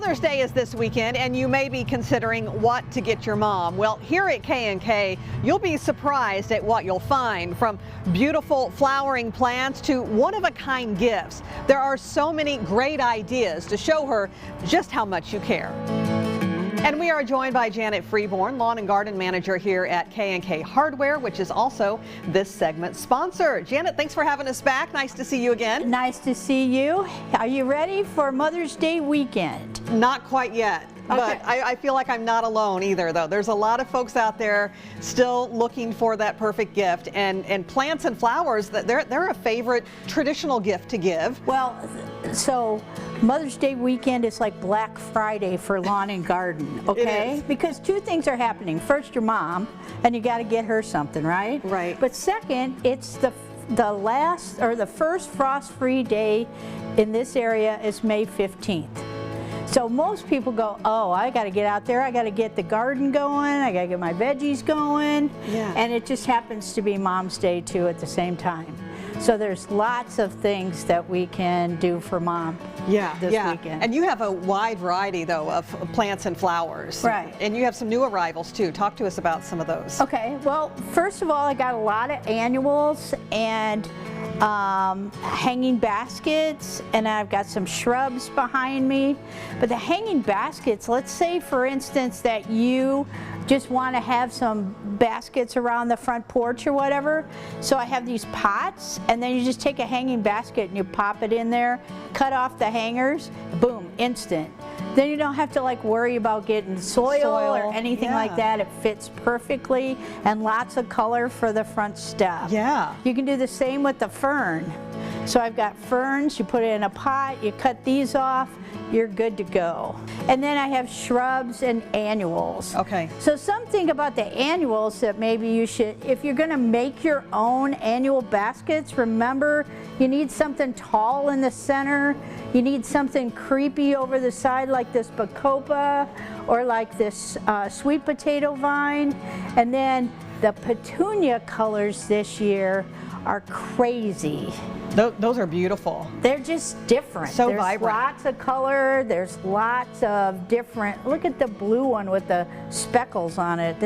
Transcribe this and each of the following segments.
Mother's Day is this weekend, and you may be considering what to get your mom. Well, here at K&K, you'll be surprised at what you'll find, from beautiful flowering plants to one-of-a-kind gifts. There are so many great ideas to show her just how much you care. And we are joined by Janet Freeborn, Lawn and Garden Manager here at K&K Hardware, which is also this segment's sponsor. Janet, thanks for having us back. Nice to see you again. Nice to see you. Are you ready for Mother's Day weekend? Not quite yet. But I feel like I'm not alone either, though. There's a lot of folks out there still looking for that perfect gift, and plants and flowers, they're a favorite traditional gift to give. Well, so Mother's Day weekend is like Black Friday for lawn and garden, okay? It is. Because two things are happening. First, your mom, and you got to get her something, right? Right. But second, it's the first frost-free day in this area is May 15th. So most people go, oh, I got to get out there, I got to get the garden going, I got to get my veggies going. Yeah. And it just happens to be Mom's Day too at the same time. So there's lots of things that we can do for Mom this weekend. And you have a wide variety, though, of plants and flowers. Right. And you have some new arrivals, too. Talk to us about some of those. Okay, well, first of all, I got a lot of annuals and hanging baskets, and I've got some shrubs behind me. But the hanging baskets, let's say, for instance, that you just want to have some baskets around the front porch or whatever. So I have these pots, and then you just take a hanging basket and you pop it in there, cut off the hangers, boom, instant. Then you don't have to like worry about getting soil or anything like that. It fits perfectly, and lots of color for the front step. Yeah. You can do the same with the fern. So I've got ferns, you put it in a pot, you cut these off, you're good to go. And then I have shrubs and annuals. Okay. So something about the annuals that maybe you should, if you're gonna make your own annual baskets, remember you need something tall in the center, you need something creepy over the side like this bacopa or like this sweet potato vine. And then the petunia colors this year are crazy. Those are beautiful. They're just different. So there's vibrant. Lots of color. There's lots of different. Look at the blue one with the speckles on it.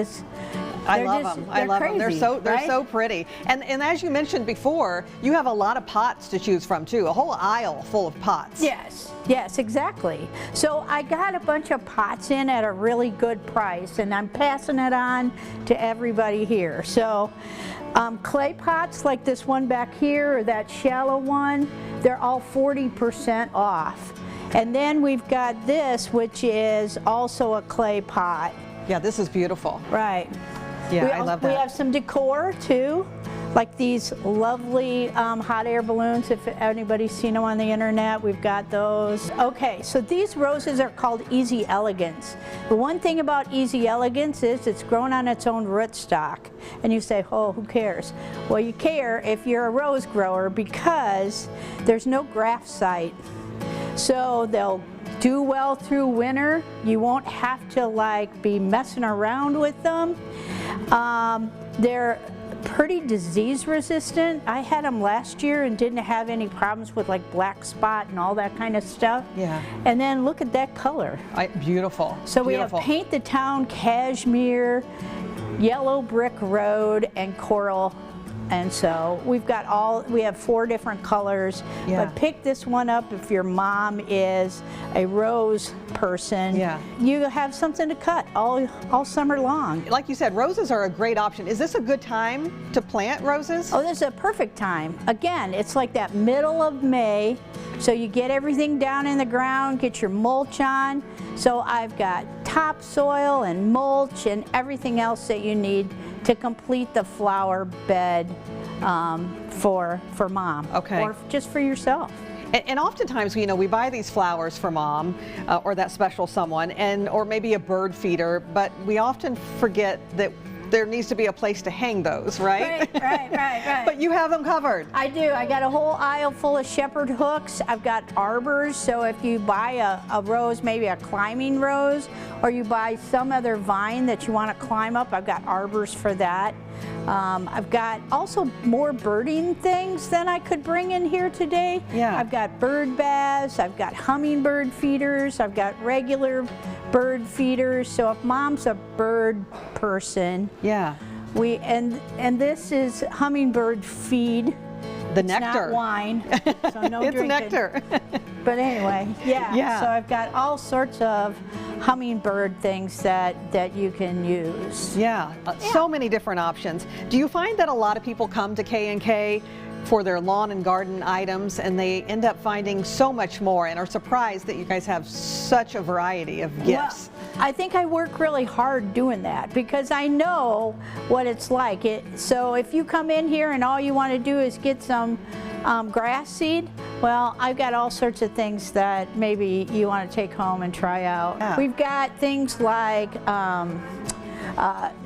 I love them. I love them. They're so pretty. And as you mentioned before, you have a lot of pots to choose from too. A whole aisle full of pots. Yes, exactly. So I got a bunch of pots in at a really good price, and I'm passing it on to everybody here. So clay pots like this one back here or that shallow one, they're all 40% off. And then we've got this, which is also a clay pot. Yeah, this is beautiful. Right. Yeah, I love that. We have some decor too, like these lovely hot air balloons. If anybody's seen them on the internet, we've got those. Okay, so these roses are called Easy Elegance. The one thing about Easy Elegance is it's grown on its own rootstock. And you say, oh, who cares? Well, you care if you're a rose grower, because there's no graft site. So they'll do well through winter. You won't have to like be messing around with them. They're pretty disease resistant. I had them last year and didn't have any problems with like black spot and all that kind of stuff. Yeah. And then look at that color. Beautiful. So we have Paint the Town Cashmere, Yellow Brick Road, and Coral. And so we have 4 different colors. Yeah. But pick this one up if your mom is a rose person. Yeah. You have something to cut all summer long. Like you said, roses are a great option. Is this a good time to plant roses? Oh, this is a perfect time. Again, it's like that middle of May. So you get everything down in the ground, get your mulch on. So I've got topsoil and mulch and everything else that you need to complete the flower bed for Mom. Okay. Or just for yourself. And oftentimes, you know, we buy these flowers for Mom or that special someone, or maybe a bird feeder, but we often forget that there needs to be a place to hang those, right? Right. But you have them covered. I do. I got a whole aisle full of shepherd hooks. I've got arbors, so if you buy a rose, maybe a climbing rose, or you buy some other vine that you want to climb up, I've got arbors for that. I've got also more birding things than I could bring in here today. Yeah. I've got bird baths, I've got hummingbird feeders, I've got regular bird feeders. So if mom's a bird person, Yeah. and this is hummingbird feed. The It's nectar. not wine, so no It's drinking. nectar. But anyway, yeah. Yeah. So I've got all sorts of hummingbird things that you can use. Yeah, so many different options. Do you find that a lot of people come to K&K for their lawn and garden items and they end up finding so much more and are surprised that you guys have such a variety of gifts? Well, I think I work really hard doing that because I know what it's like. So if you come in here and all you want to do is get some grass seed, well, I've got all sorts of things that maybe you want to take home and try out. Yeah. We've got things like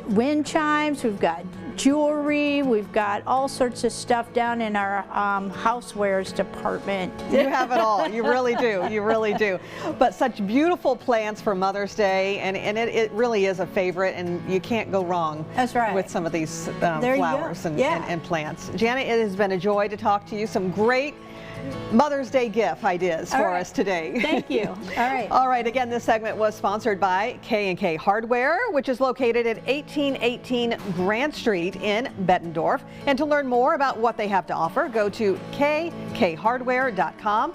wind chimes, we've got jewelry, we've got all sorts of stuff down in our housewares department. You have it all. You really do. You really do. But such beautiful plants for Mother's Day, and it really is a favorite, and you can't go wrong. That's right. With some of these There you go. flowers Yeah. and plants. Janet, it has been a joy to talk to you. Some great Mother's Day gift ideas All for right. us today. Thank you. All right. All right, again, this segment was sponsored by K&K Hardware, which is located at 1818 Grant Street in Bettendorf. And to learn more about what they have to offer, go to kkhardware.com.